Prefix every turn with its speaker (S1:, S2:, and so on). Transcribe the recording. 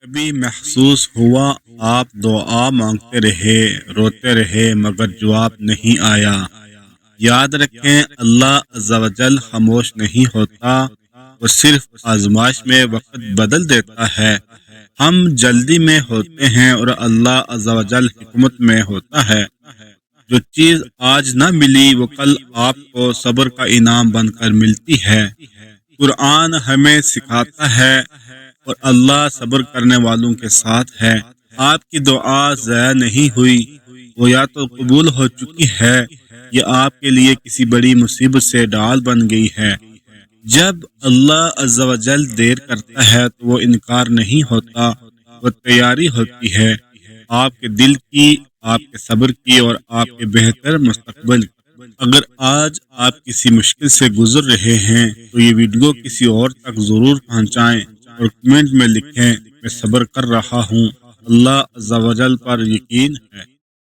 S1: کبھی محسوس ہوا آپ دعا مانگتے رہے، روتے رہے مگر جواب نہیں آیا؟ یاد رکھیں، اللہ عز و جل خاموش نہیں ہوتا، وہ صرف آزمائش میں وقت بدل دیتا ہے۔ ہم جلدی میں ہوتے ہیں اور اللہ عز و جل حکمت میں ہوتا ہے۔ جو چیز آج نہ ملی وہ کل آپ کو صبر کا انعام بن کر ملتی ہے۔ قرآن ہمیں سکھاتا ہے اور اللہ صبر کرنے والوں کے ساتھ ہے۔ آپ کی دعا ضائع نہیں ہوئی، وہ یا تو قبول ہو چکی ہے یا آپ کے لیے کسی بڑی مصیبت سے ڈال بن گئی ہے۔ جب اللہ عز و جل دیر کرتا ہے تو وہ انکار نہیں ہوتا، وہ تیاری ہوتی ہے آپ کے دل کی، آپ کے صبر کی اور آپ کے بہتر مستقبل کی۔ اگر آج آپ کسی مشکل سے گزر رہے ہیں تو یہ ویڈیو کسی اور تک ضرور پہنچائیں اور کمنٹ میں لکھیں، میں صبر کر رہا ہوں، اللہ عز و جل پر یقین ہے۔